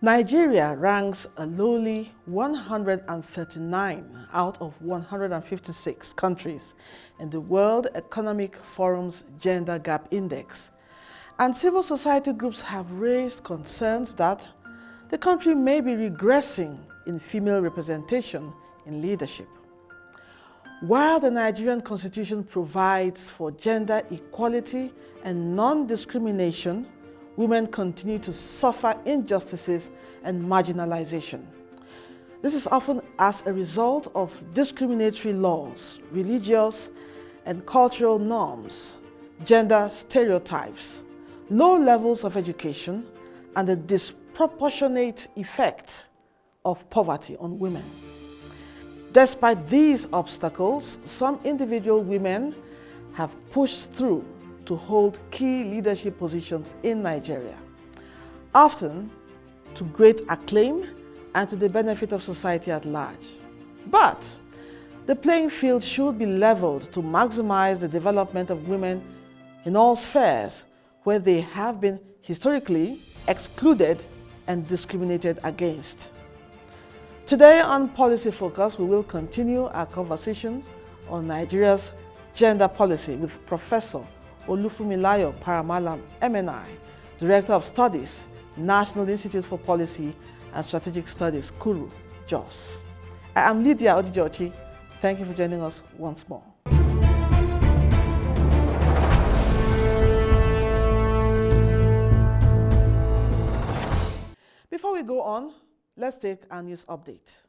Nigeria ranks a lowly 139 out of 156 countries in the World Economic Forum's Gender Gap Index, and civil society groups have raised concerns that the country may be regressing in female representation in leadership. While the Nigerian Constitution provides for gender equality and non-discrimination, women continue to suffer injustices and marginalization. This is often as a result of discriminatory laws, religious and cultural norms, gender stereotypes, low levels of education, and the disproportionate effect of poverty on women. Despite these obstacles, some individual women have pushed through to hold key leadership positions in Nigeria, often to great acclaim and to the benefit of society at large. But the playing field should be leveled to maximize the development of women in all spheres where they have been historically excluded and discriminated against. Today on Policy Focus, we will continue our conversation on Nigeria's gender policy with Professor Olufunmilayo Paramalam, MNI, Director of Studies, National Institute for Policy and Strategic Studies, Kuru, Jos. I am Lydia Odijochi. Thank you for joining us once more. Before we go on, let's take our news update.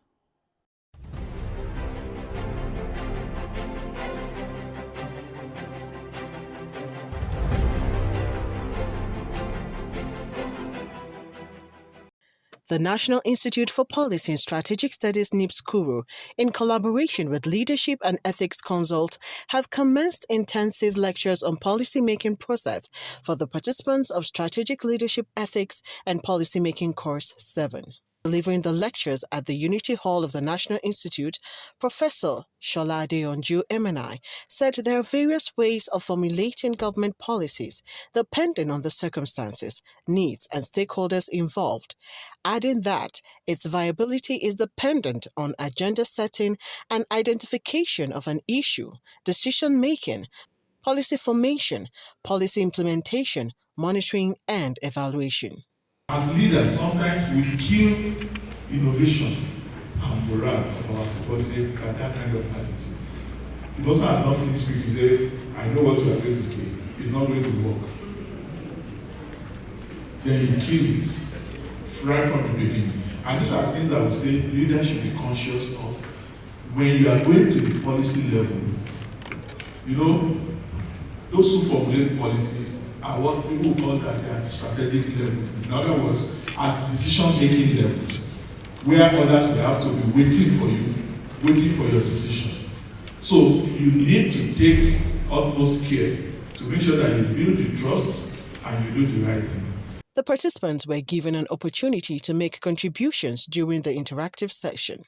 The National Institute for Policy and Strategic Studies NIPSS Kuru, in collaboration with Leadership and Ethics Consult, have commenced intensive lectures on policy-making process for the participants of Strategic Leadership Ethics and Policymaking Course 7. Delivering the lectures at the Unity Hall of the National Institute, Professor Shola Adeyanju MNI said there are various ways of formulating government policies depending on the circumstances, needs, and stakeholders involved, adding that its viability is dependent on agenda setting and identification of an issue, decision-making, policy formation, policy implementation, monitoring, and evaluation. As leaders, sometimes we kill innovation and morale of our subordinates by that kind of attitude. The person has not finished speaking, say, I know what you are going to say. It's not going to work. Then you kill it right from the beginning. And these are things that we say leaders should be conscious of when you are going to the policy level. You know, those who formulate policies are what people call that they are at the strategic level. In other words, at decision-making level, where others will have to be waiting for you, waiting for your decision. So you need to take utmost care to make sure that you build the trust and you do the right thing. The participants were given an opportunity to make contributions during the interactive session.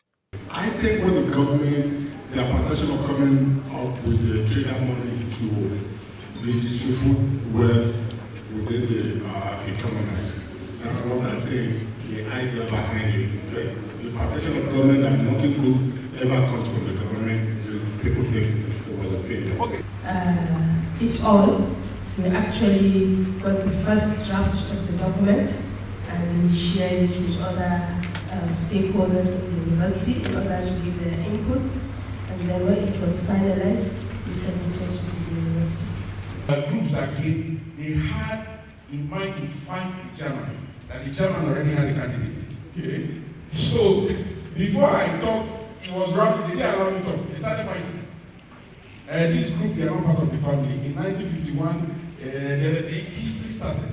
I think when the government, their perception of coming up with the trader money to redistribute wealth within the economy. That's what I think the idea behind it is best. The perception of government that nothing good ever comes from the government, people think it was a failure. Okay. It all, we actually got the first draft of the document and we shared it with other stakeholders in the university in order to give their input. And then when it was finalized, we submitted it to the university. Groups that came, they had in mind to fight the chairman, that the chairman already had a candidate. Okay? So, before I talked, it was wrong, they didn't allow me to talk, they started fighting. This group, they are not part of the family. In 1951, the history started.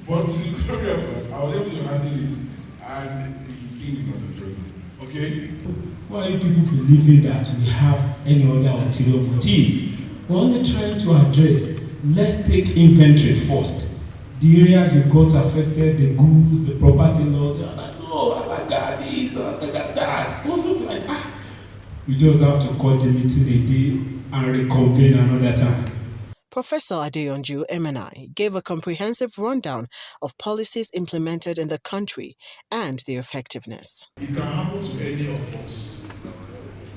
But to the glory of God, I was able to handle it, and the king is on the throne. Okay? Why are people believing that we have any other ulterior motives? We're only trying to address, let's take inventory first. The areas you got affected, the goods, the property laws, they're like, oh, I got this, I got that. Also, like, we just have to call the meeting a day and reconvene another time. Professor Adeyonju MNI gave a comprehensive rundown of policies implemented in the country and their effectiveness. It can happen to any of us.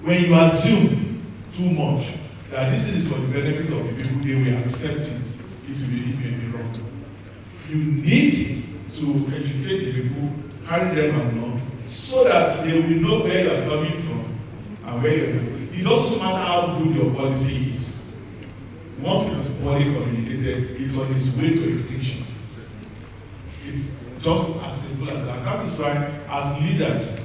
When you assume too much that this is for the benefit of the people, they will accept it. It may be wrong. You need to educate the people, carry them along, so that they will know where you are coming from and where you're going. It doesn't matter how good your policy is. Once it is poorly communicated, it's on its way to extinction. It's just as simple as that. That is why, as leaders,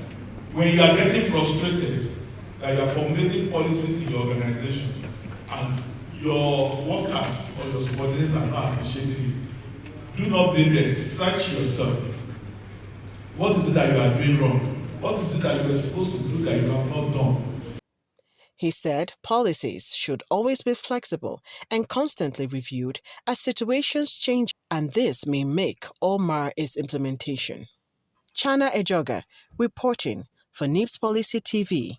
when you are getting frustrated, that you are formulating policies in your organization, and your workers or your subordinates are not appreciating it, do not blame them. Search yourself. What is it that you are doing wrong? What is it that you were supposed to do that you have not done? He said policies should always be flexible and constantly reviewed as situations change, and this may make or mar its implementation. Chana Ejoga, reporting for NIPSS Policy TV.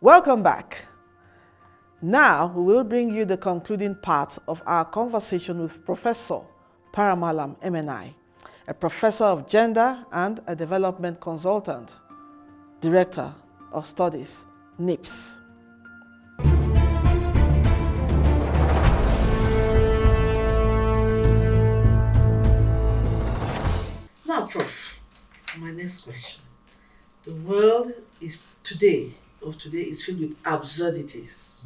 Welcome back. Now we will bring you the concluding part of our conversation with Professor Paramalam MNI, a professor of gender and a development consultant, Director of Studies, NIPSS. Now, Prof, my next question. The world is today is filled with absurdities,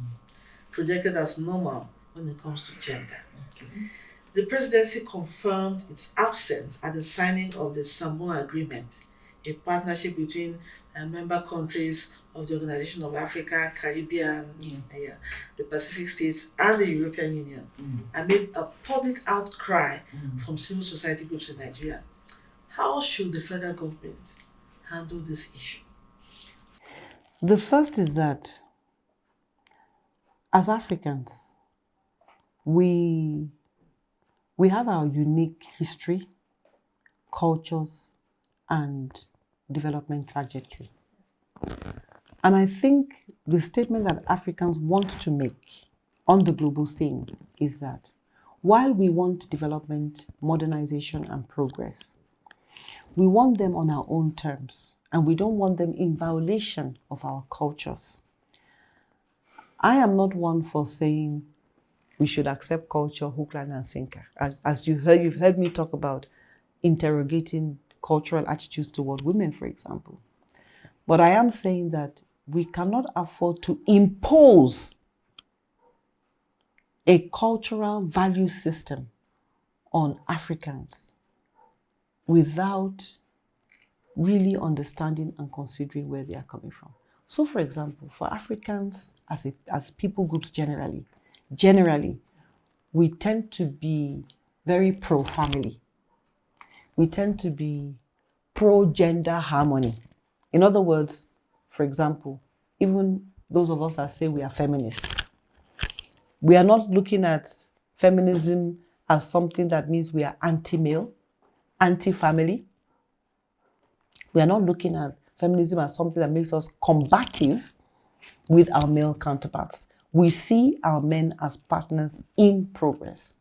projected as normal when it comes to gender. The presidency confirmed its absence at the signing of the Samoa Agreement, a partnership between member countries of the Organization of Africa, Caribbean, the Pacific States, and the European Union, amid a public outcry from civil society groups in Nigeria. How should the federal government handle this issue? The first is that as Africans, we have our unique history, cultures, and development trajectory. And I think the statement that Africans want to make on the global scene is that while we want development, modernization, and progress, we want them on our own terms, and we don't want them in violation of our cultures. I am not one for saying we should accept culture hook, line, and sinker. As you've heard me talk about interrogating cultural attitudes toward women, for example. But I am saying that we cannot afford to impose a cultural value system on Africans without really understanding and considering where they are coming from. So, for example, for Africans as people groups generally, we tend to be very pro-family. We tend to be pro-gender harmony. In other words, for example, even those of us that say we are feminists, we are not looking at feminism as something that means we are anti-male, anti-family. We are not looking at feminism as something that makes us combative with our male counterparts. We see our men as partners in progress.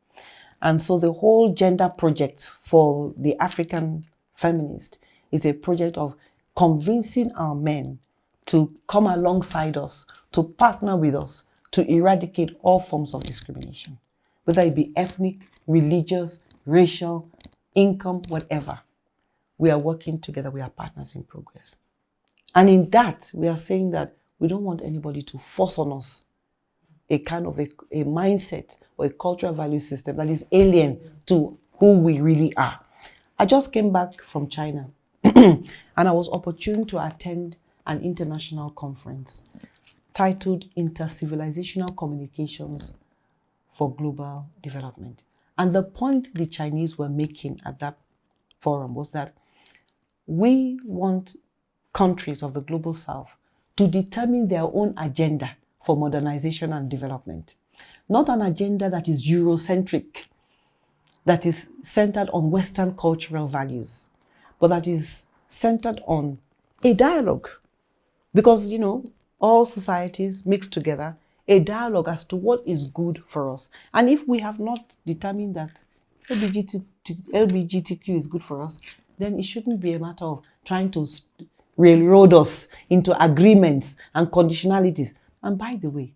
And so the whole gender project for the African feminist is a project of convincing our men to come alongside us, to partner with us, to eradicate all forms of discrimination, whether it be ethnic, religious, racial, income, whatever. We are working together, we are partners in progress. And in that, we are saying that we don't want anybody to force on us a kind of a mindset or a cultural value system that is alien to who we really are. I just came back from China and I was opportune to attend an international conference titled Intercivilizational Communications for Global Development. And the point the Chinese were making at that forum was that we want countries of the global south to determine their own agenda for modernization and development. Not an agenda that is Eurocentric, that is centered on Western cultural values, but that is centered on A dialogue. Because, all societies mixed together, a dialogue as to what is good for us. And if we have not determined that LGBTQ is good for us, then it shouldn't be a matter of trying to railroad us into agreements and conditionalities. And by the way,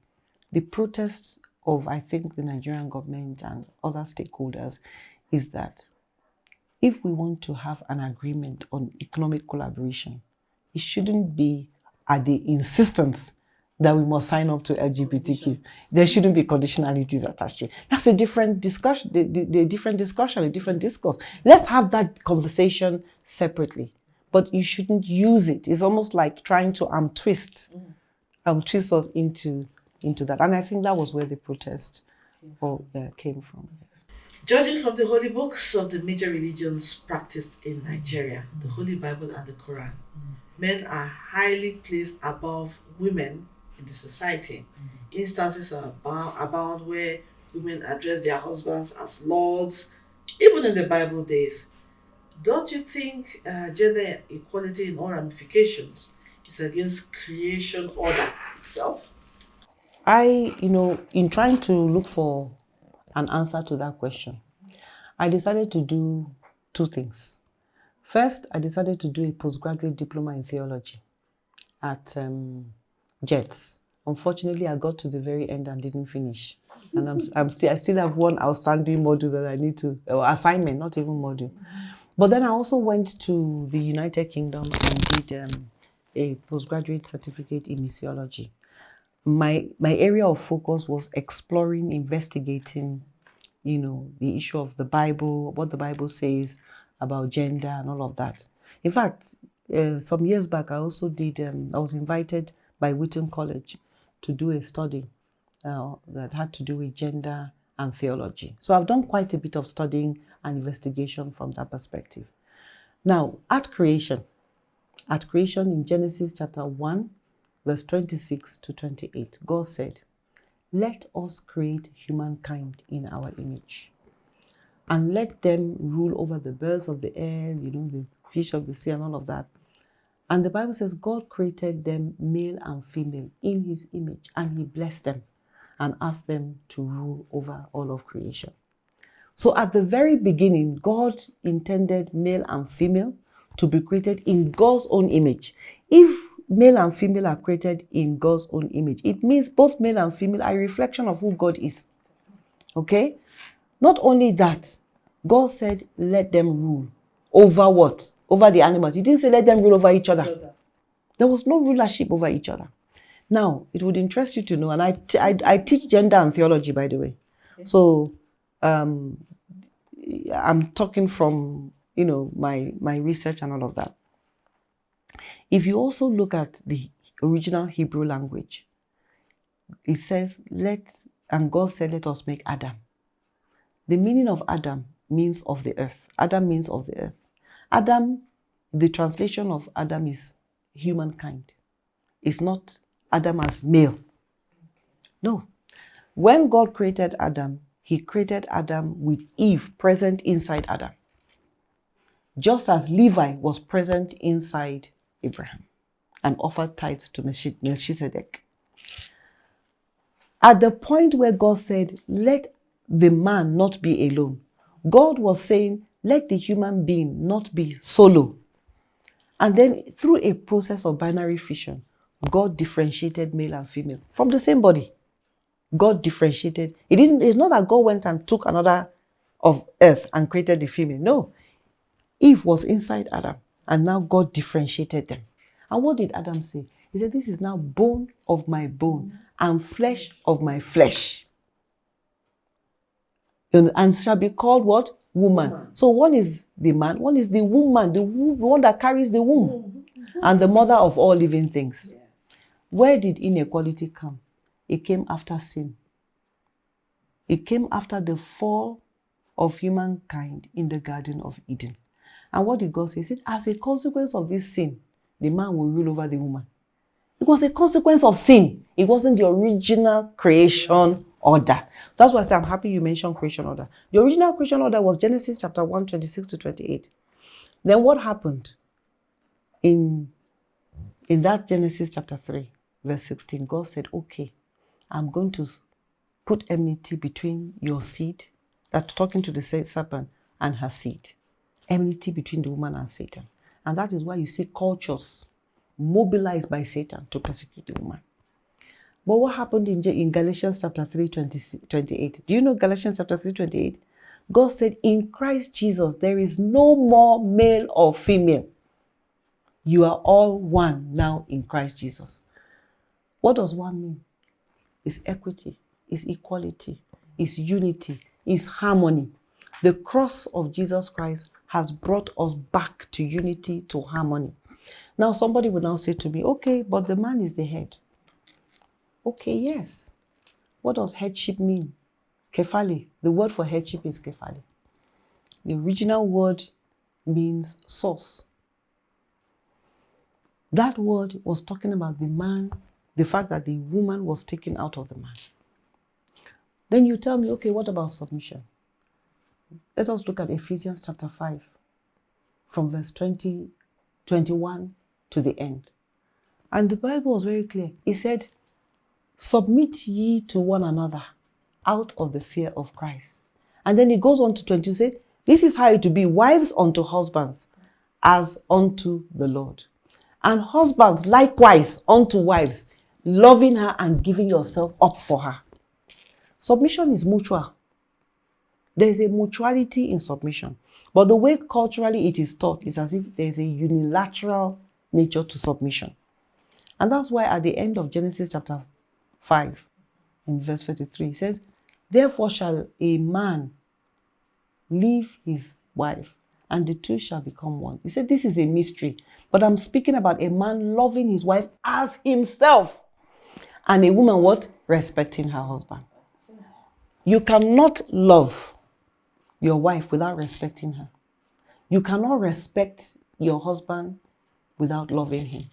the protests of, I think, the Nigerian government and other stakeholders is that if we want to have an agreement on economic collaboration, it shouldn't be at the insistence that we must sign up to LGBTQ. There shouldn't be conditionalities attached to it. That's a different discussion, the different discussion, a different discourse. Let's have that conversation separately. But you shouldn't use it. It's almost like trying to twist us into that. And I think that was where the protest came from. Yes. Judging from the holy books of the major religions practiced in Nigeria, the Holy Bible and the Quran, men are highly placed above women in the society. Instances are abound where women address their husbands as lords, even in the Bible days. Don't you think gender equality in all ramifications is against creation order itself? In trying to look for an answer to that question, I decided to do two things. First, I decided to do a postgraduate diploma in theology at JETS. Unfortunately, I got to the very end and didn't finish. And I still have one outstanding module that I need to, or assignment, not even module. But then I also went to the United Kingdom and did a postgraduate certificate in missiology. My area of focus was exploring, investigating, the issue of the Bible, what the Bible says about gender and all of that. In fact, some years back, I also did, I was invited by Wheaton College to do a study that had to do with gender and theology. So I've done quite a bit of studying and investigation from that perspective. Now, at creation in Genesis chapter 1, verse 26 to 28, God said, "Let us create humankind in our image, and let them rule over the birds of the air, the fish of the sea and all of that." And the Bible says God created them male and female in his image, and he blessed them and asked them to rule over all of creation. So at the very beginning, God intended male and female to be created in God's own image. If male and female are created in God's own image, it means both male and female are a reflection of who God is. Okay? Not only that, God said, let them rule over what? Over the animals. He didn't say let them rule over each other. There was no rulership over each other. Now, it would interest you to know, and I teach gender and theology, by the way. Okay. So, I'm talking from, my research and all of that. If you also look at the original Hebrew language, it says, and God said, let us make Adam. The meaning of Adam means of the earth. Adam means of the earth. Adam, the translation of Adam is humankind. It's not Adam as male. No. When God created Adam, he created Adam with Eve present inside Adam. Just as Levi was present inside Abraham and offered tithes to Melchizedek. At the point where God said, let the man not be alone, God was saying, let the human being not be solo. And then through a process of binary fission, God differentiated male and female from the same body. God differentiated. It's not that God went and took another of earth and created the female. No. Eve was inside Adam, and now God differentiated them. And what did Adam say? He said, this is now bone of my bone and flesh of my flesh. And shall be called what? Woman. So one is the man, one is the woman, the one that carries the womb, and the mother of all living things. Where did inequality come? It came after sin. It came after the fall of humankind in the Garden of Eden. And what did God say? He said, as a consequence of this sin, the man will rule over the woman. It was a consequence of sin. It wasn't the original creation order. That's why I say I'm happy you mentioned creation order. The original creation order was Genesis chapter 1, 26 to 28. Then what happened? In In that Genesis chapter 3, verse 16, God said, okay, I'm going to put enmity between your seed, that's talking to the serpent, and her seed. Enmity between the woman and Satan. And that is why you see cultures mobilized by Satan to persecute the woman. But what happened in Galatians chapter 3, 28? Do you know Galatians chapter 3, 28? God said, in Christ Jesus, there is no more male or female. You are all one now in Christ Jesus. What does one mean? It's equity, it's equality, it's unity, it's harmony. The cross of Jesus Christ has brought us back to unity, to harmony. Now somebody will now say to me, okay, but the man is the head. Okay, yes. What does headship mean? Kefali. The word for headship is kefali. The original word means source. That word was talking about the man, the fact that the woman was taken out of the man. Then you tell me, okay, what about submission? Let us look at Ephesians chapter 5, from verse 21 to the end. And the Bible was very clear. It said, submit ye to one another out of the fear of Christ. And then it goes on to 22, say, this is how it will be, wives unto husbands, as unto the Lord. And husbands likewise unto wives, loving her and giving yourself up for her. Submission is mutual. There is a mutuality in submission. But the way culturally it is taught is as if there is a unilateral nature to submission. And that's why at the end of Genesis chapter 5, in verse 33, it says, therefore shall a man leave his wife, and the two shall become one. He said this is a mystery, but I'm speaking about a man loving his wife as himself, and a woman what? Respecting her husband. You cannot love your wife without respecting her. You cannot respect your husband without loving him.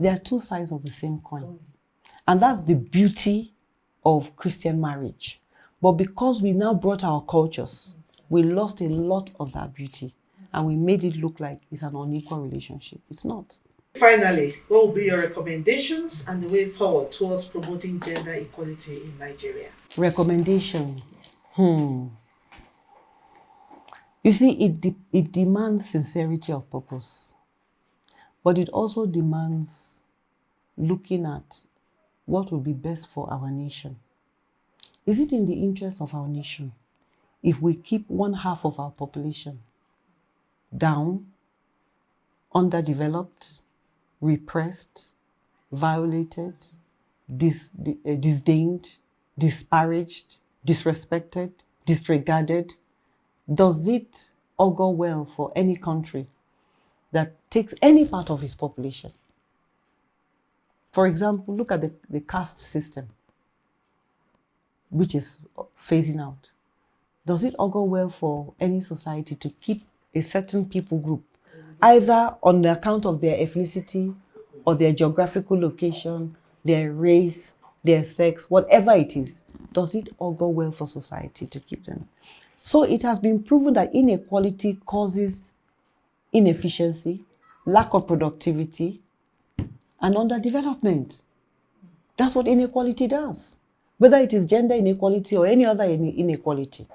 They are two sides of the same coin. And that's the beauty of Christian marriage. But because we now brought our cultures, we lost a lot of that beauty. And we made it look like it's an unequal relationship. It's not. Finally, what will be your recommendations and the way forward towards promoting gender equality in Nigeria? Recommendation. You see, it demands sincerity of purpose. But it also demands looking at what will be best for our nation. Is it in the interest of our nation if we keep one half of our population down, underdeveloped, repressed, violated, disdained, disparaged, disrespected, disregarded? Does it augur well for any country that takes any part of its population? For example, look at the caste system, which is phasing out. Does it augur well for any society to keep a certain people group, either on the account of their ethnicity or their geographical location, their race, their sex, whatever it is? Does it augur well for society to keep them? So it has been proven that inequality causes inefficiency, lack of productivity, and underdevelopment. That's what inequality does. Whether it is gender inequality or any other inequality.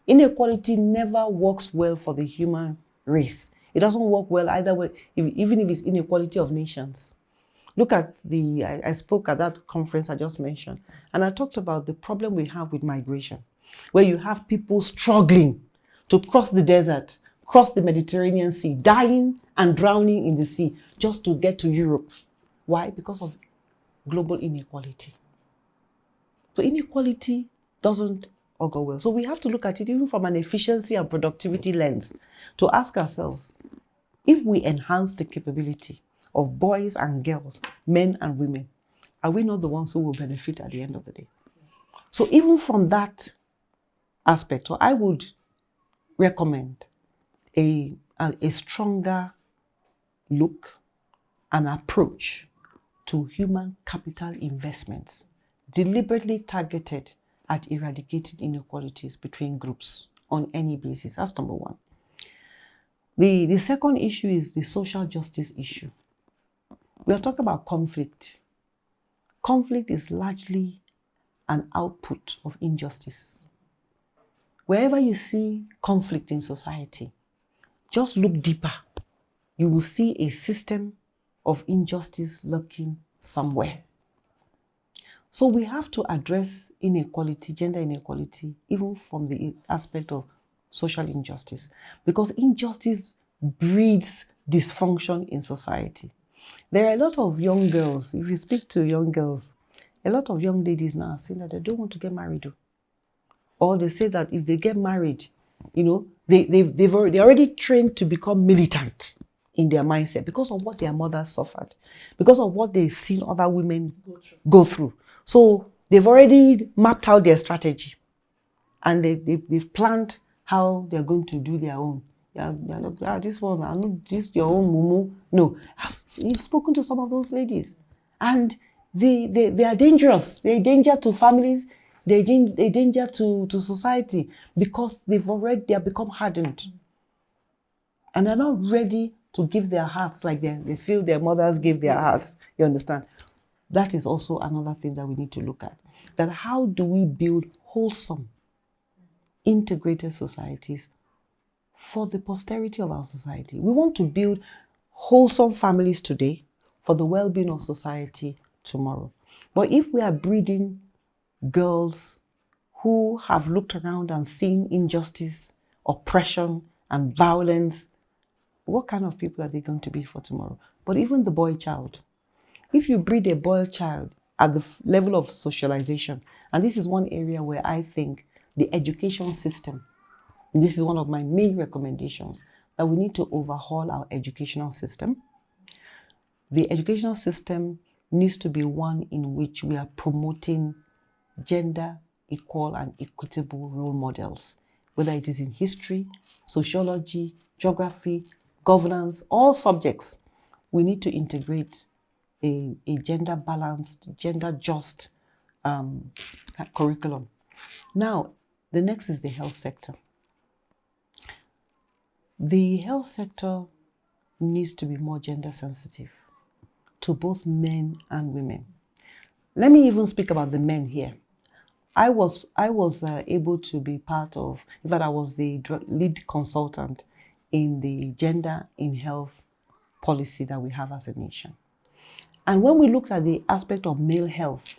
Inequality never works well for the human race. It doesn't work well either way, even if it's inequality of nations. Look at I spoke at that conference I just mentioned, and I talked about the problem we have with migration, where you have people struggling to cross the desert, cross the Mediterranean Sea, dying and drowning in the sea just to get to Europe. Why? Because of global inequality. So inequality doesn't augur well. So we have to look at it even from an efficiency and productivity lens to ask ourselves, if we enhance the capability of boys and girls, men and women, are we not the ones who will benefit at the end of the day? So even from that aspect, I would recommend a stronger look and approach to human capital investments, deliberately targeted at eradicating inequalities between groups on any basis. That's number one. The second issue is the social justice issue. We are talking about conflict. Conflict is largely an output of injustice. Wherever you see conflict in society, just look deeper. You will see a system of injustice lurking somewhere. So we have to address inequality, gender inequality, even from the aspect of social injustice, because injustice breeds dysfunction in society. There are a lot of young girls, if you speak to young girls, a lot of young ladies now are saying that they don't want to get married. Or they say that if they get married, you know, they're already trained to become militant in their mindset because of what their mothers suffered, because of what they've seen other women go through. So they've already mapped out their strategy and they've planned how they're going to do their own. This one, I know this your own mumu. No, you've spoken to some of those ladies, and they are dangerous. They're a danger to families. They're a danger to society because they have become hardened, and they're not ready to give their hearts like they feel their mothers gave their hearts. You understand? That is also another thing that we need to look at. That how do we build wholesome, integrated societies for the posterity of our society? We want to build wholesome families today for the well-being of society tomorrow. But if we are breeding girls who have looked around and seen injustice, oppression, and violence, what kind of people are they going to be for tomorrow? But even the boy child, if you breed a boy child at the level of socialization, and this is one area where I think the education system, this is one of my main recommendations, that we need to overhaul our educational system. The educational system needs to be one in which we are promoting gender equal and equitable role models, whether it is in history, sociology, geography, governance, all subjects. We need to integrate a gender balanced, gender just curriculum. Now, the next is the health sector. The health sector needs to be more gender sensitive to both men and women. Let me even speak about the men here. I was able to be part of, in fact, I was the lead consultant in the gender in health policy that we have as a nation. And when we looked at the aspect of male health,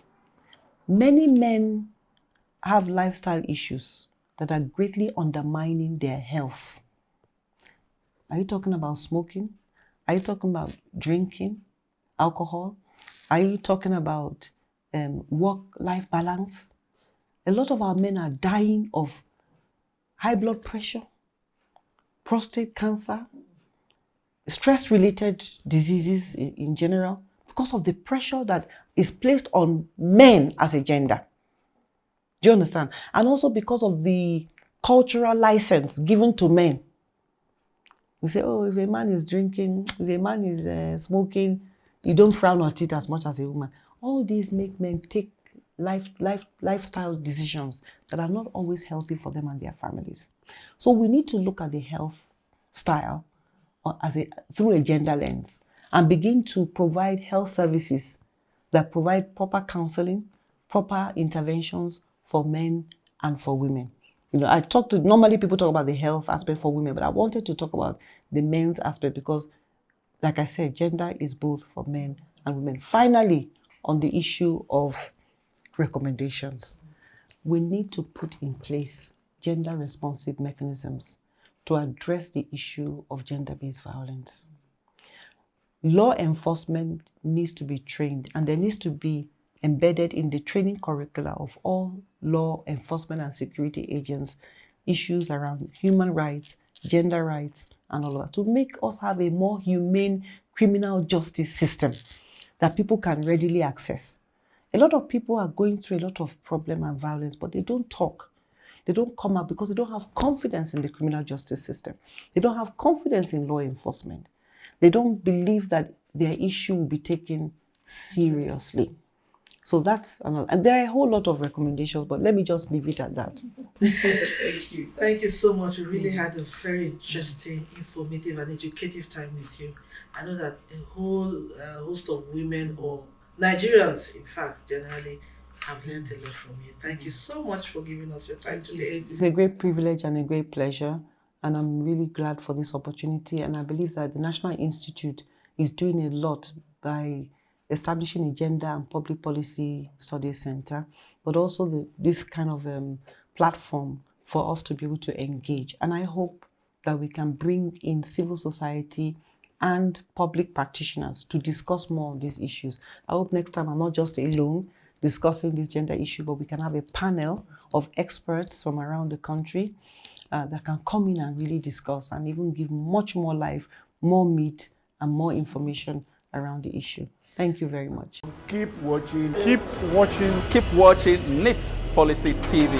many men have lifestyle issues that are greatly undermining their health. Are you talking about smoking? Are you talking about drinking alcohol? Are you talking about work-life balance? A lot of our men are dying of high blood pressure, prostate cancer, stress-related diseases in general, because of the pressure that is placed on men as a gender. Do you understand? And also because of the cultural license given to men. We say, oh, if a man is drinking, if a man is smoking, you don't frown at it as much as a woman. All these make men take lifestyle decisions that are not always healthy for them and their families. So we need to look at the health style through a gender lens and begin to provide health services that provide proper counseling, proper interventions for men and for women. You know, normally people talk about the health aspect for women, but I wanted to talk about the men's aspect because, like I said, gender is both for men and women. Finally, on the issue of recommendations, we need to put in place gender-responsive mechanisms to address the issue of gender-based violence. Law enforcement needs to be trained, and there needs to be embedded in the training curricula of all law enforcement and security agents issues around human rights, gender rights, and all of that, to make us have a more humane criminal justice system that people can readily access. A lot of people are going through a lot of problem and violence, but they don't talk. They don't come out because they don't have confidence in the criminal justice system. They don't have confidence in law enforcement. They don't believe that their issue will be taken seriously. So that's another, and there are a whole lot of recommendations, but let me just leave it at that. Thank you. Thank you so much. We really had a very interesting, informative, and educative time with you. I know that a whole host of women, or Nigerians, in fact, generally, have learned a lot from you. Thank you so much for giving us your time today. It's a great privilege and a great pleasure, and I'm really glad for this opportunity. And I believe that the National Institute is doing a lot by establishing a Gender and Public Policy Studies Center, but also this kind of platform for us to be able to engage. And I hope that we can bring in civil society and public practitioners to discuss more of these issues. I hope next time I'm not just alone discussing this gender issue, but we can have a panel of experts from around the country that can come in and really discuss and even give much more life, more meat, and more information around the issue. Thank you very much. Keep watching. Keep watching. Keep watching NIPSS Policy TV.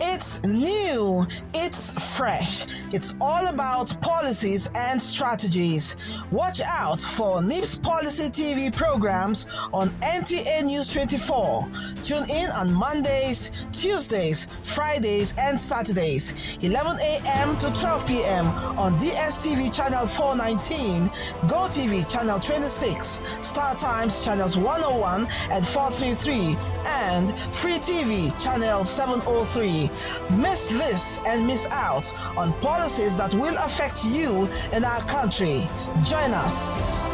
It's new, it's fresh, it's all about policies and strategies. Watch out for NIPSS Policy TV programs on NTA News 24. Tune in on Mondays, Tuesdays, Fridays, and Saturdays, 11 a.m. to 12 p.m. on DSTV Channel 419, GoTV Channel 26, Star Times Channels 101 and 433, and Free TV Channel 703. Miss this and miss out on policies that will affect you and our country. Join us.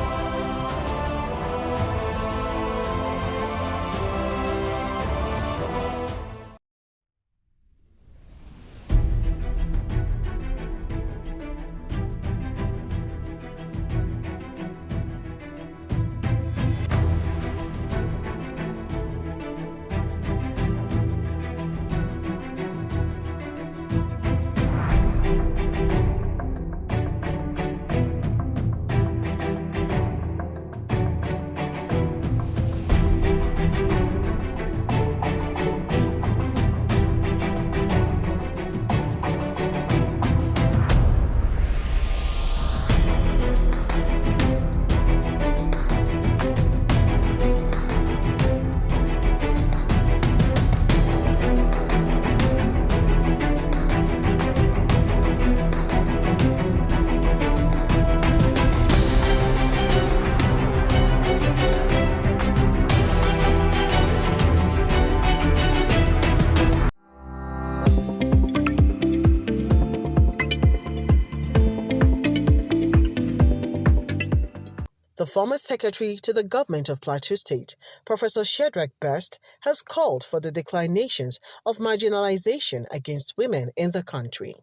The former secretary to the government of Plateau State, Professor Shedrack Best, has called for the declinations of marginalization against women in the country.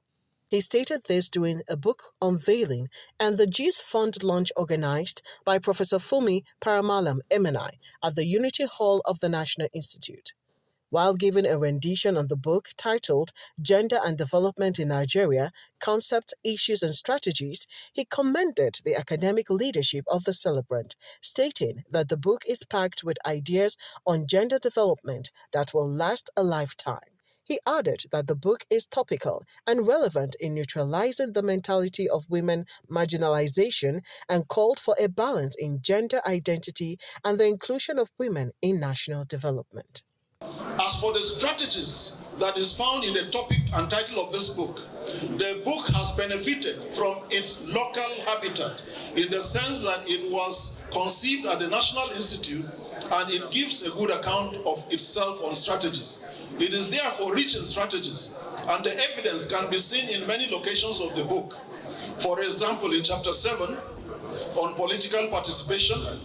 He stated this during a book unveiling and the GIS Fund launch organized by Professor Fumi Paramalam Emenai at the Unity Hall of the National Institute. While giving a rendition on the book titled Gender and Development in Nigeria, Concepts, Issues and Strategies, he commended the academic leadership of the celebrant, stating that the book is packed with ideas on gender development that will last a lifetime. He added that the book is topical and relevant in neutralizing the mentality of women marginalization and called for a balance in gender identity and the inclusion of women in national development. As for the strategies that is found in the topic and title of this book, the book has benefited from its local habitat in the sense that it was conceived at the National Institute and it gives a good account of itself on strategies. It is therefore rich in strategies, and the evidence can be seen in many locations of the book. For example, in Chapter 7 on political participation,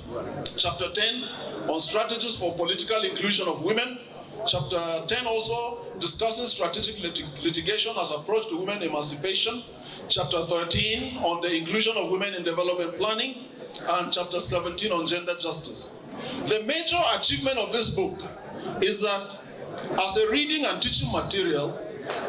Chapter 10 on strategies for political inclusion of women, Chapter 10 also discussing strategic litigation as approach to women emancipation, Chapter 13 on the inclusion of women in development planning, and Chapter 17 on gender justice. The major achievement of this book is that as a reading and teaching material,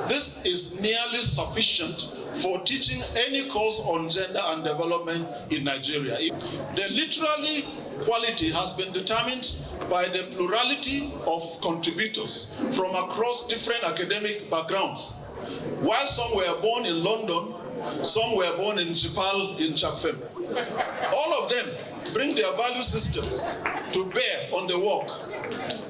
this is nearly sufficient for teaching any course on gender and development in Nigeria. The literary quality has been determined by the plurality of contributors from across different academic backgrounds. While some were born in London, some were born in Japan, in Chakfem. All of them bring their value systems to bear on the work.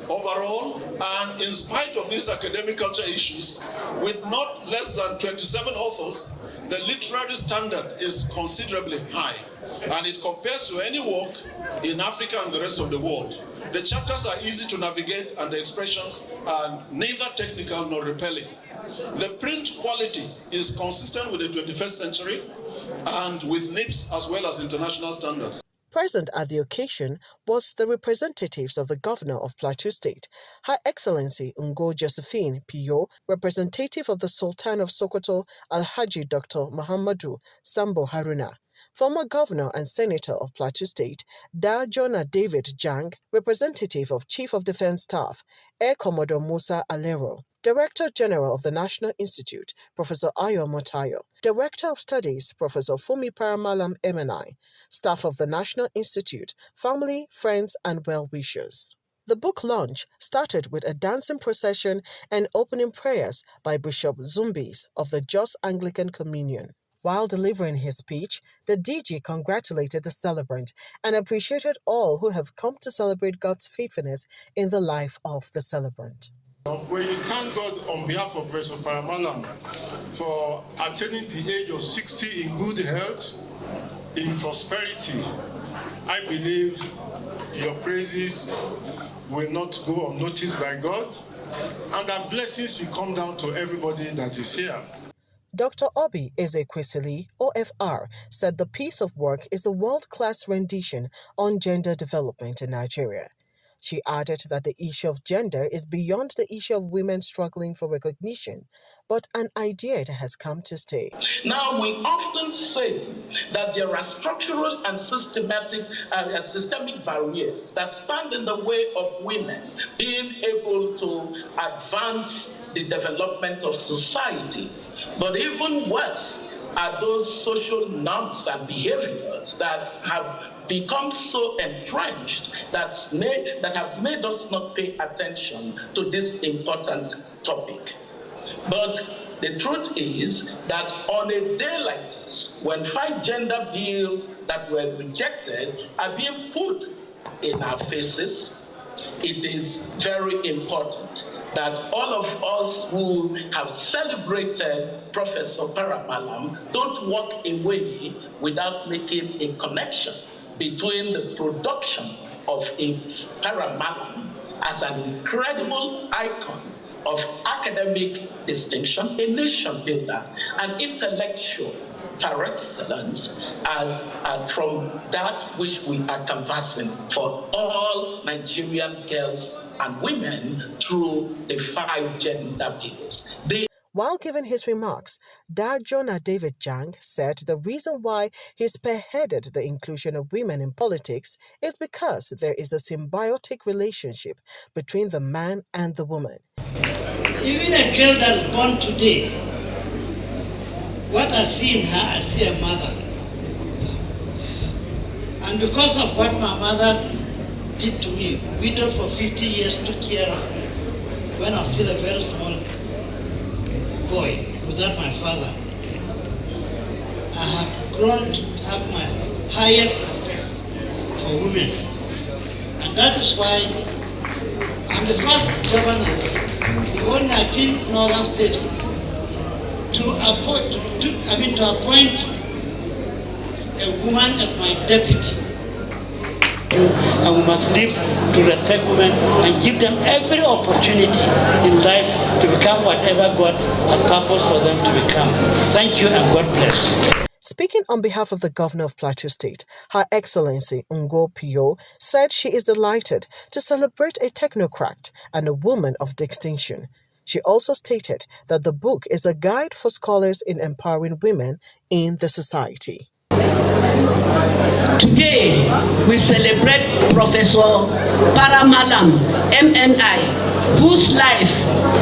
Overall, and in spite of these academic culture issues, with not less than 27 authors, the literary standard is considerably high, and it compares to any work in Africa and the rest of the world. The chapters are easy to navigate, and the expressions are neither technical nor repelling. The print quality is consistent with the 21st century and with NIPSS as well as international standards. Present at the occasion was the representatives of the Governor of Plateau State, Her Excellency Ngo Josephine Piyo, representative of the Sultan of Sokoto, Alhaji Dr. Muhammadu Sambo Haruna, former Governor and Senator of Plateau State, Da Jonah David Jang, representative of Chief of Defense Staff, Air Commodore Musa Alero, Director General of the National Institute, Professor Ayo Motayo, Director of Studies, Professor Fumi Paramalam MNI, staff of the National Institute, family, friends, and well-wishers. The book launch started with a dancing procession and opening prayers by Bishop Zumbis of the Jos Anglican Communion. While delivering his speech, the DG congratulated the celebrant and appreciated all who have come to celebrate God's faithfulness in the life of the celebrant. We thank God on behalf of President Paramalam for attaining the age of 60 in good health, in prosperity. I believe your praises will not go unnoticed by God, and that blessings will come down to everybody that is here. Dr. Obi Ezekwesili, OFR, said the piece of work is a world-class rendition on gender development in Nigeria. She added that the issue of gender is beyond the issue of women struggling for recognition, but an idea that has come to stay. Now, we often say that there are structural and systemic barriers that stand in the way of women being able to advance the development of society. But even worse are those social norms and behaviors that have become so entrenched that have made us not pay attention to this important topic. But the truth is that on a day like this, when 5 gender bills that were rejected are being put in our faces, it is very important that all of us who have celebrated Professor Paramalam don't walk away without making a connection between the production of a Paramalam as an incredible icon of academic distinction, a nation builder, an intellectual par excellence, as from that which we are canvassing for all Nigerian girls and women through the 5 gender bills. While giving his remarks, Da Jonah David Jang said the reason why he spearheaded the inclusion of women in politics is because there is a symbiotic relationship between the man and the woman. Even a girl that is born today, what I see in her, I see a mother. And because of what my mother did to me, widowed for 50 years, took care of me when I was still a very small boy without my father, I have grown to have my highest respect for women. And that is why I'm the first governor in the whole 19 northern states to appoint a woman as my deputy. And we must live to respect women and give them every opportunity in life to become whatever God has purposed for them to become. Thank you and God bless. Speaking on behalf of the Governor of Plateau State, Her Excellency Ngo Piyo said she is delighted to celebrate a technocrat and a woman of distinction. She also stated that the book is a guide for scholars in empowering women in the society. Today, we celebrate Professor Paramalam, MNI, whose life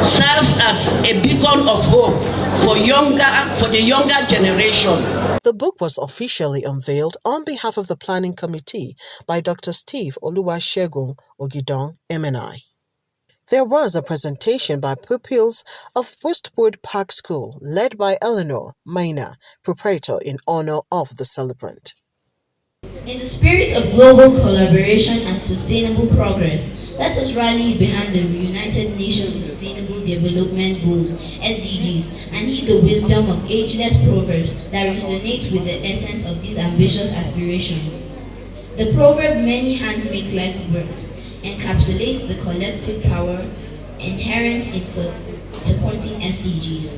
serves as a beacon of hope for the younger generation. The book was officially unveiled on behalf of the Planning Committee by Dr. Steve Oluwasegun Ogidon, MNI. There was a presentation by pupils of Westwood Park School led by Eleanor Maina, proprietor, in honor of the celebrant. In the spirit of global collaboration and sustainable progress, let us rally behind the United Nations Sustainable Development Goals (SDGs) and heed the wisdom of ageless proverbs that resonate with the essence of these ambitious aspirations. The proverb "many hands make light work" encapsulates the collective power inherent in supporting SDGs.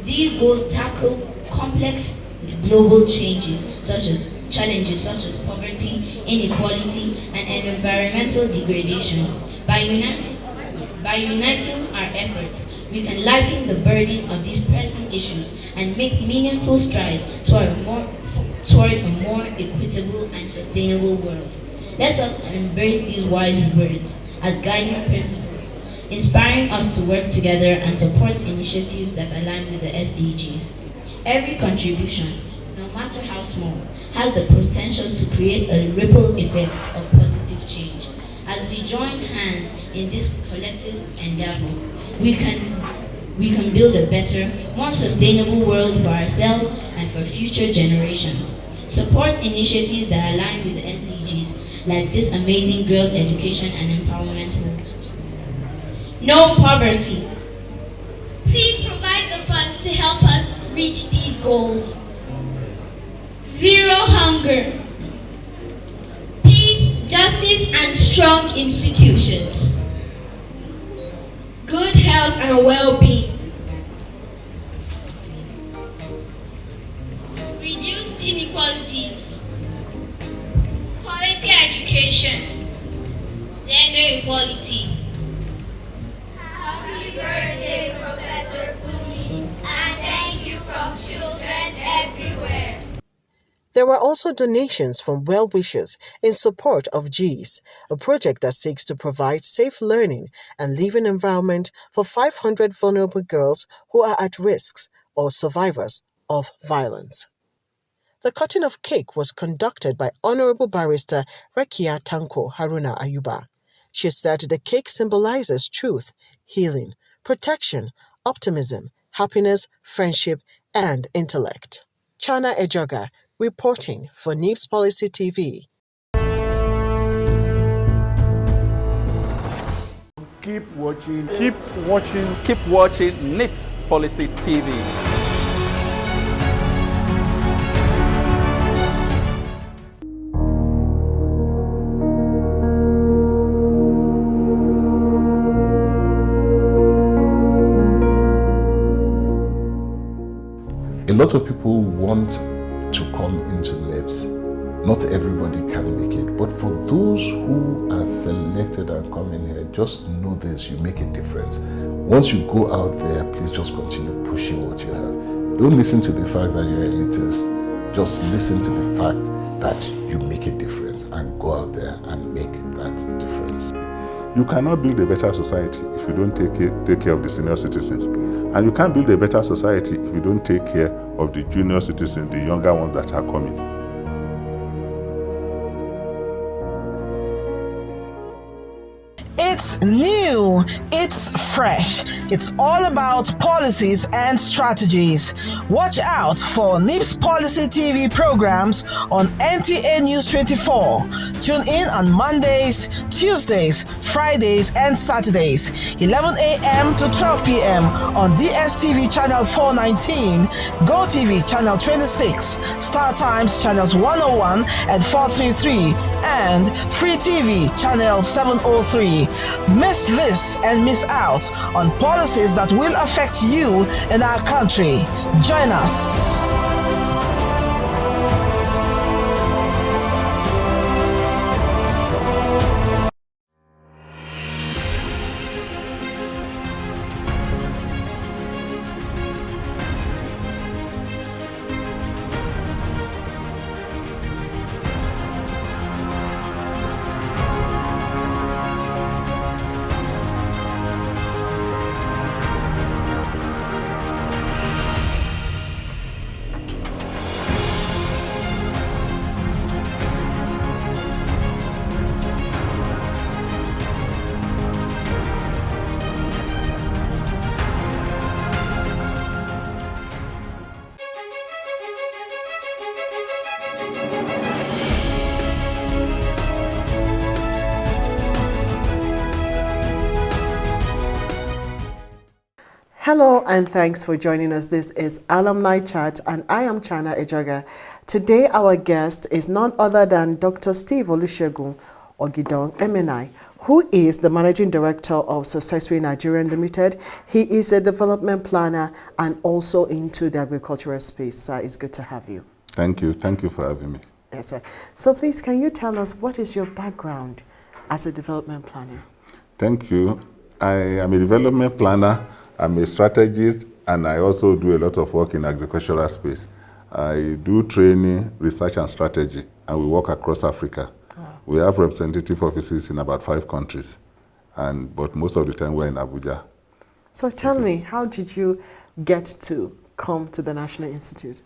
These goals tackle complex global challenges such as poverty, inequality, and environmental degradation. By uniting our efforts, we can lighten the burden of these pressing issues and make meaningful strides toward a more equitable and sustainable world. Let us embrace these wise words as guiding principles, inspiring us to work together and support initiatives that align with the SDGs. Every contribution, no matter how small, has the potential to create a ripple effect of positive change. As we join hands in this collective endeavor, we can build a better, more sustainable world for ourselves and for future generations. Support initiatives that align with the SDGs, like this amazing girls' education and empowerment move. No poverty. Please provide the funds to help us reach these goals. Zero hunger. Peace, justice, and strong institutions. Good health and well-being. Reduced inequalities. Quality education. Gender equality. Happy birthday, Professor Fumi, and thank you from children everywhere. There were also donations from well-wishers in support of GEES, a project that seeks to provide safe learning and living environment for 500 vulnerable girls who are at risk or survivors of violence. The cutting of cake was conducted by Honorable Barrister Rekia Tanko Haruna Ayuba. She said the cake symbolizes truth, healing, protection, optimism, happiness, friendship, and intellect. Chana Ejoga, reporting for NIPSS Policy TV. Keep watching. Keep watching NIPSS Policy TV. A lot of people want to come into NIPSS. Not everybody can make it, but for those who are selected and come in here, just know this, you make a difference. Once you go out there, please just continue pushing what you have. Don't listen to the fact that you're elitist. Just listen to the fact that you make a difference and go out there and make that difference. You cannot build a better society if you don't take care of the senior citizens. And you can't build a better society if you don't take care of the junior citizens, the younger ones that are coming. It's new, it's fresh. It's all about policies and strategies. Watch out for NIPSS Policy TV programs on NTA News 24. Tune in on Mondays, Tuesdays, Fridays, and Saturdays, 11 a.m. to 12 p.m. on DSTV channel 419, GoTV channel 26, Star Times channels 101 and 433, and Free TV channel 703. Miss this and miss out on policies that will affect you and our country. Join us. Hello and thanks for joining us. This is Alumni Chat and I am China Ejoga. Today our guest is none other than Dr. Steve Olusegun Ogidon MNI, who is the Managing Director of Successful Nigerian Limited. He is a development planner and also into the agricultural space. Sir, it's good to have you. Thank you. Thank you for having me. Yes, sir. So please, can you tell us what is your background as a development planner? Thank you. I am a development planner, I'm a strategist, and I also do a lot of work in agricultural space. I do training, research, and strategy, and we work across Africa. Wow. We have representative offices in about 5 countries, but most of the time we're in Abuja. So tell me, how did you get to come to the National Institute?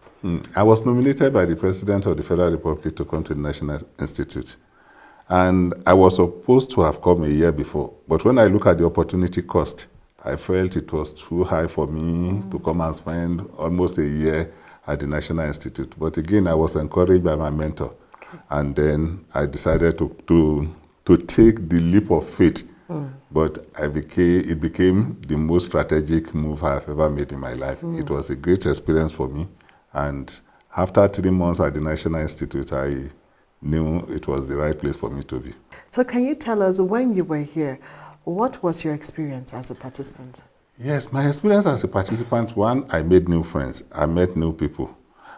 I was nominated by the President of the Federal Republic to come to the National Institute. And I was supposed to have come a year before. But when I look at the opportunity cost, I felt it was too high for me to come and spend almost a year at the National Institute. But again, I was encouraged by my mentor. Okay. And then I decided to take the leap of faith. But it became the most strategic move I've ever made in my life. It was a great experience for me. And after 3 months at the National Institute, I knew it was the right place for me to be. So can you tell us, when you were here, what was your experience as a participant? Yes, my experience as a participant, one, I made new friends. I met new people.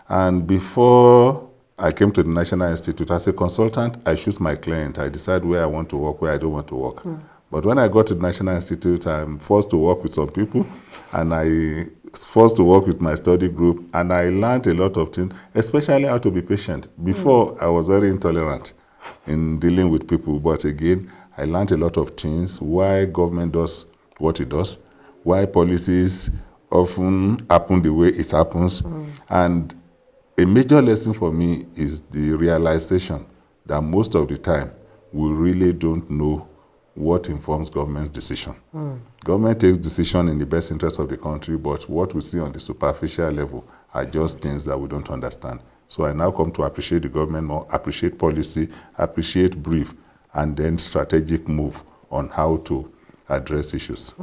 And before I came to the National Institute, as a consultant, I choose my client. I decide where I want to work, where I don't want to work. But when I got to the National Institute, I'm forced to work with some people, and I forced to work with my study group, and I learned a lot of things, especially how to be patient. Before, I was very intolerant in dealing with people, but again, I learned a lot of things, why government does what it does, why policies often happen the way it happens, and a major lesson for me is the realization that most of the time, we really don't know what informs government decision. Government takes decision in the best interest of the country, but what we see on the superficial level are just things that we don't understand. So I now come to appreciate the government more, appreciate policy, appreciate brief, and then strategic move on how to address issues.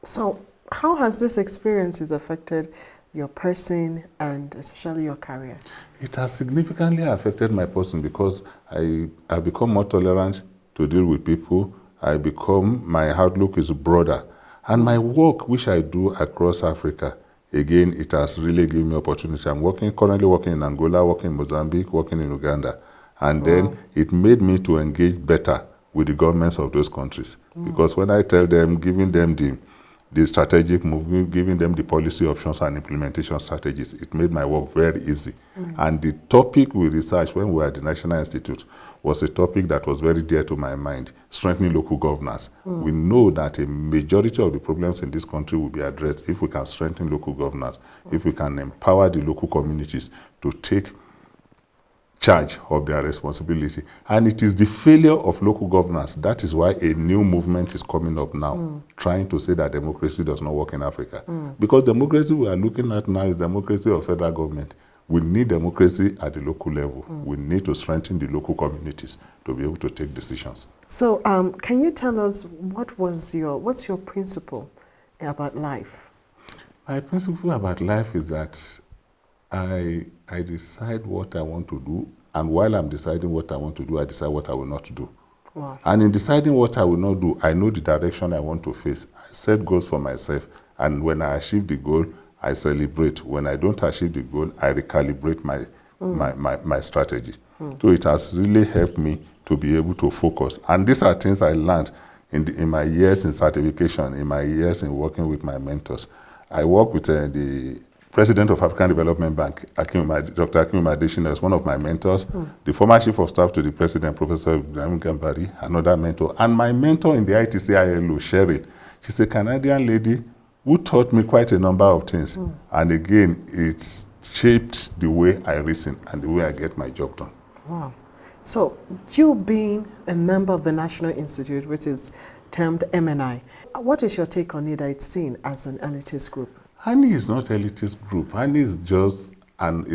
So how has this experience affected your person and especially your career? It has significantly affected my person because I have become more tolerant to deal with people. My outlook is broader. And my work, which I do across Africa, again, it has really given me opportunity. I'm currently working in Angola, working in Mozambique, working in Uganda. And then it made me to engage better with the governments of those countries. Because when I tell them, giving them the strategic move, giving them the policy options and implementation strategies, it made my work very easy. And the topic we researched when we were at the National Institute was a topic that was very dear to my mind, strengthening local governance. We know that a majority of the problems in this country will be addressed if we can strengthen local governance, if we can empower the local communities to take charge of their responsibility. And it is the failure of local governance. That is why a new movement is coming up now, trying to say that democracy does not work in Africa. Because democracy we are looking at now is democracy of federal government. We need democracy at the local level. We need to strengthen the local communities to be able to take decisions. So can you tell us what's your principle about life? My principle about life is that I decide what I want to do, and while I'm deciding what I want to do, I decide what I will not do. Wow. And in deciding what I will not do, I know the direction I want to face. I set goals for myself, and when I achieve the goal, I celebrate. When I don't achieve the goal, I recalibrate my strategy. So it has really helped me to be able to focus. And these are things I learned in my years in certification, in my years in working with my mentors. I work with the President of African Development Bank, Dr. Akim Adesina, is one of my mentors. The former Chief of Staff to the President, Professor Ibrahim Gambari, another mentor. And my mentor in the ITC ILO, Sheryl, she's a Canadian lady who taught me quite a number of things. And again, it's shaped the way I reason and the way I get my job done. Wow. So you being a member of the National Institute, which is termed MNI, what is your take on it that it's seen as an elitist group? HANI is not an elitist group. HANI is just an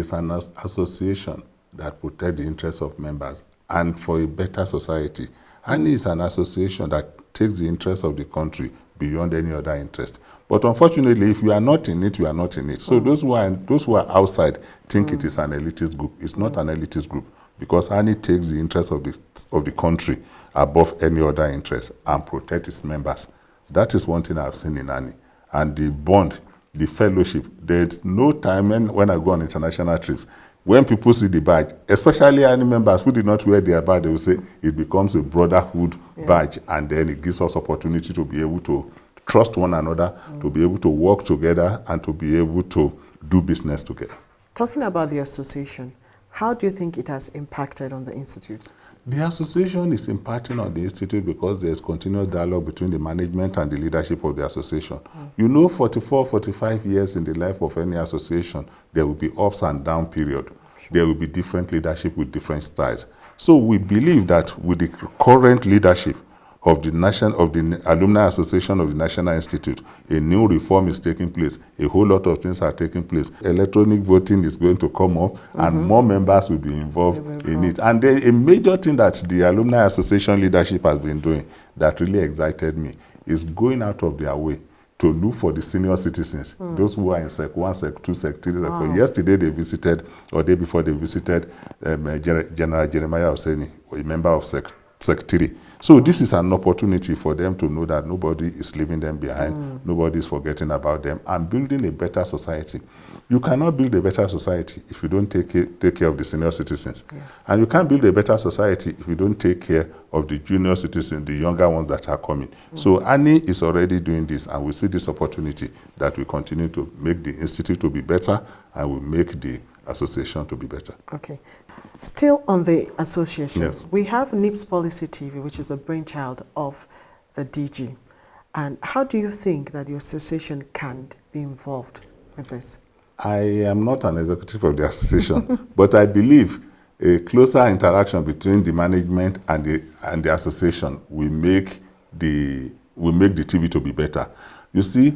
association that protects the interests of members and for a better society. HANI is an association that takes the interests of the country beyond any other interest. But unfortunately, if you are not in it, you are not in it. So those who are outside think it is an elitist group. It's not an elitist group, because ANI takes the interest of the country above any other interest and protect its members. That is one thing I've seen in ANI. And the bond, the fellowship, there's no time when I go on international trips, when people see the badge, especially ANI members who did not wear their badge, they will say it becomes a brotherhood badge, and then it gives us opportunity to be able to trust one another, to be able to work together, and to be able to do business together. Talking about the association, how do you think it has impacted on the Institute? The association is impacting on the Institute because there's continuous dialogue between the management and the leadership of the association. You know, 44, 45 years in the life of any association, there will be ups and down period. There will be different leadership with different styles. So we believe that with the current leadership of the Alumni Association of the National Institute, a new reform is taking place. A whole lot of things are taking place. Electronic voting is going to come up, and more members will be involved in it. And then a major thing that the Alumni Association leadership has been doing that really excited me is going out of their way to look for the senior citizens, those who are in Sec 1, Sec 2, Sec 3. Wow. Yesterday they visited, or day before they visited, General Jeremiah Oseni, a member of Sec 3. So this is an opportunity for them to know that nobody is leaving them behind, nobody is forgetting about them, and building a better society. You cannot build a better society if you don't take care of the senior citizens. Yeah. And you can't build a better society if you don't take care of the junior citizens, the younger ones that are coming. So ANI is already doing this, and we see this opportunity that we continue to make the Institute to be better, and we make the association to be better. Okay. Still on the association, yes, we have NIPSS Policy TV, which is a brainchild of the DG. And how do you think that the association can be involved with this? I am not an executive of the association, but I believe a closer interaction between the management and the association will make the TV to be better. You see,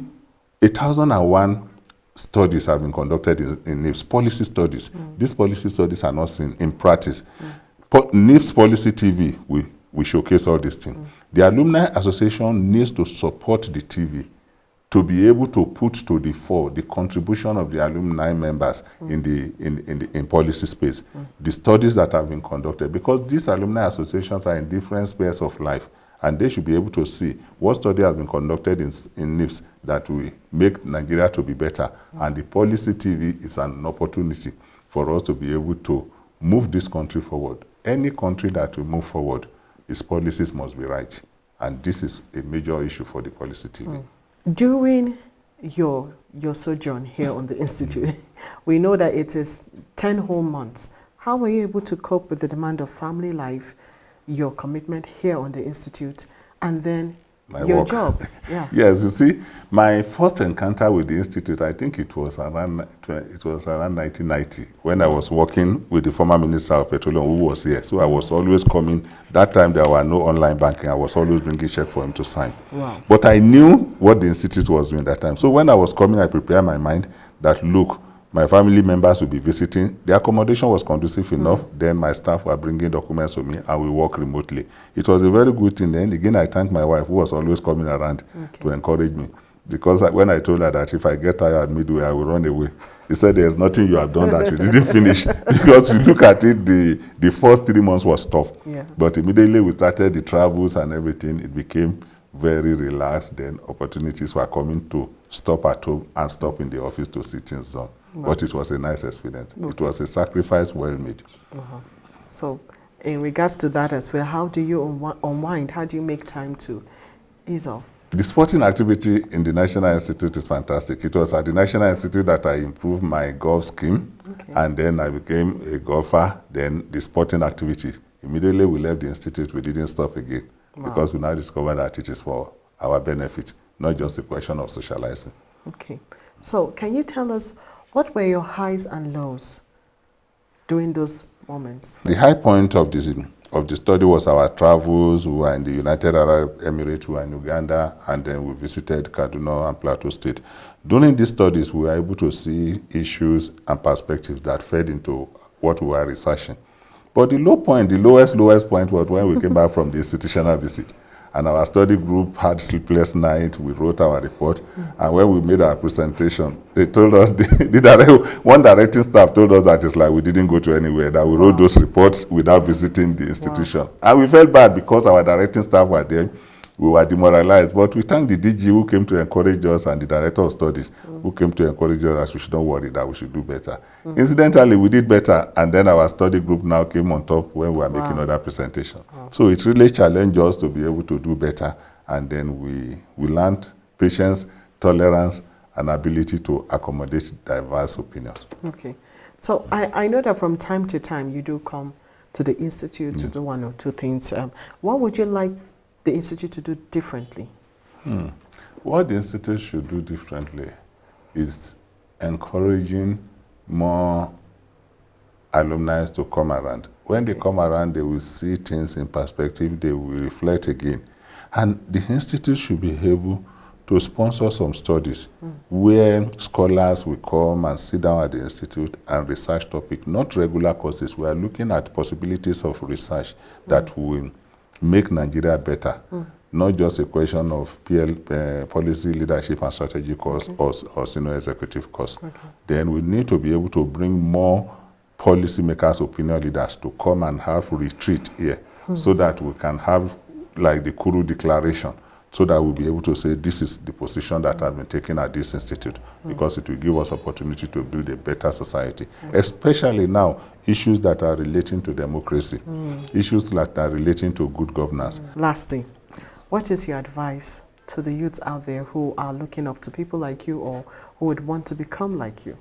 1,001 studies have been conducted in NIPSS, policy studies. These policy studies are not seen in practice. NIPSS Policy TV, we showcase all these things. The Alumni Association needs to support the TV to be able to put to the fore the contribution of the alumni members in policy space, the studies that have been conducted, because these alumni associations are in different spheres of life, and they should be able to see what study has been conducted in NIPSS that will make Nigeria to be better. And the policy TV is an opportunity for us to be able to move this country forward. Any country that will move forward, its policies must be right. And this is a major issue for the policy TV. During your sojourn here on the Institute, we know that it is 10 whole months. How were you able to cope with the demand of family life, your commitment here on the Institute, and then your work. Job? Yeah. Yes, you see, my first encounter with the Institute, I think it was around 1990, when I was working with the former Minister of Petroleum, who was here. So I was always coming. That time there were no online banking. I was always bringing check for him to sign. Wow. But I knew what the Institute was doing that time. So when I was coming, I prepared my mind that, look, my family members will be visiting. The accommodation was conducive enough. Then my staff were bringing documents to me, and we work remotely. It was a very good thing. Then again, I thank my wife, who was always coming around to encourage me. Because when I told her that if I get tired midway, I will run away, he said, there's nothing you have done that you didn't finish. Because you look at it, the first 3 months was tough. Yeah. But immediately we started the travels and everything, it became very relaxed. Then opportunities were coming to stop at home and stop in the office to see things done. Wow. But it was a nice experience. Okay. It was a sacrifice well made. So in regards to that as well, how do you unwind? How do you make time to ease off? The sporting activity in the National Institute is fantastic. It was at the National Institute that I improved my golf scheme, and then I became a golfer. Then the sporting activity. Immediately we left the Institute, we didn't stop again, because we now discovered that it is for our benefit, not just a question of socializing. Okay. So can you tell us, what were your highs and lows during those moments? The high point of the study was our travels. We were in the United Arab Emirates, we were in Uganda, and then we visited Kaduna and Plateau State. During these studies, we were able to see issues and perspectives that fed into what we were researching. But the low point, the lowest point was when we came back from the institutional visit. And our study group had sleepless night. We wrote our report. And when we made our presentation, they told us, one directing staff told us that it's like we didn't go to anywhere, that we wrote those reports without visiting the institution. And we felt bad because our directing staff were there. We were demoralized, but we thank the DG who came to encourage us and the director of studies who came to encourage us that we should not worry, that we should do better. Incidentally, we did better, and then our study group now came on top when we were making other presentations. So it really challenged us to be able to do better, and then we learned patience, tolerance, and ability to accommodate diverse opinions. Okay. So I know that from time to time you do come to the Institute to do one or two things. What would you like the Institute to do differently? What the Institute should do differently is encouraging more alumni to come around. When they come around, they will see things in perspective, they will reflect again. And the Institute should be able to sponsor some studies where scholars will come and sit down at the Institute and research topic, not regular courses. We are looking at possibilities of research that will make Nigeria better, not just a question of policy, leadership, and strategy course or senior executive course. Then we need to be able to bring more policymakers, opinion leaders to come and have retreat here so that we can have like the Kuru Declaration, so that we'll be able to say this is the position that has been taken at this institute, because it will give us opportunity to build a better society, especially now, issues that are relating to democracy, issues that are relating to good governance. Lastly, what is your advice to the youths out there who are looking up to people like you or who would want to become like you?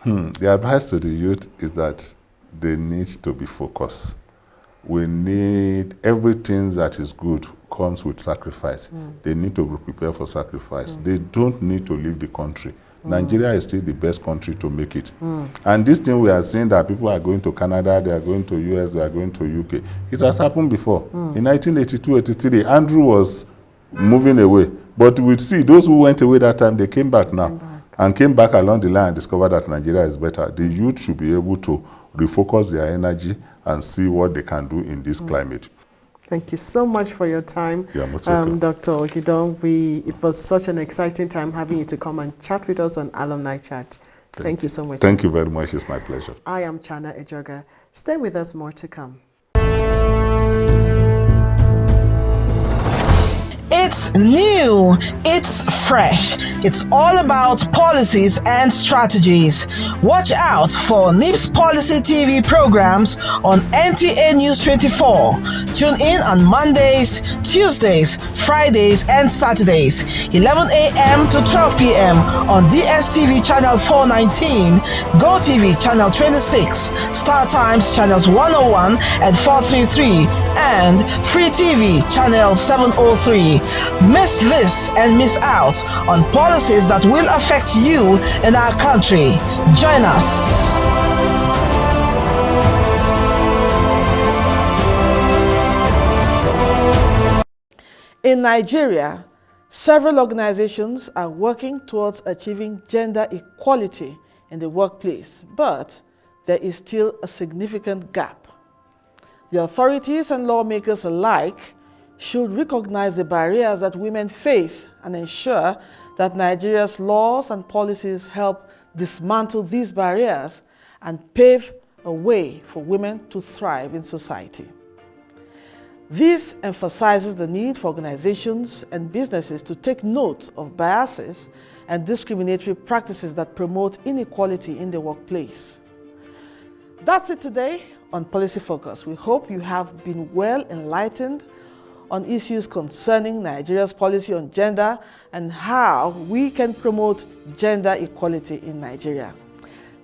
The advice to the youth is that they need to be focused. We need everything that is good comes with sacrifice. They need to be prepared for sacrifice. They don't need to leave the country. Nigeria is still the best country to make it. And this thing we are seeing that people are going to Canada, they are going to US, they are going to UK. It has happened before. In 1982-83, Andrew was moving away. But we see those who went away that time, they came back now. And came back along the line and discovered that Nigeria is better. The youth should be able to refocus their energy and see what they can do in this climate. Thank you so much for your time, Dr. Okidon. It was such an exciting time having you to come and chat with us on Alumni Chat. Thank you so much. Thank you very much. It's my pleasure. I am Chana Ejoga. Stay with us, more to come. It's new, it's fresh, it's all about policies and strategies. Watch out for NIPSS Policy TV programs on NTA News 24. Tune in on Mondays, Tuesdays, Fridays, and Saturdays, 11 a.m. to 12 p.m. on DSTV Channel 419, GoTV Channel 26, Star Times Channels 101 and 433, and Free TV Channel 703. Miss this and miss out on policies that will affect you and our country. Join us. In Nigeria, several organizations are working towards achieving gender equality in the workplace, but there is still a significant gap. The authorities and lawmakers alike should recognize the barriers that women face and ensure that Nigeria's laws and policies help dismantle these barriers and pave a way for women to thrive in society. This emphasizes the need for organizations and businesses to take note of biases and discriminatory practices that promote inequality in the workplace. That's it today on Policy Focus. We hope you have been well enlightened on issues concerning Nigeria's policy on gender and how we can promote gender equality in Nigeria.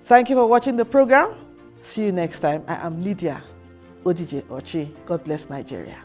Thank you for watching the program. See you next time. I am Lydia Odije Ochi. God bless Nigeria.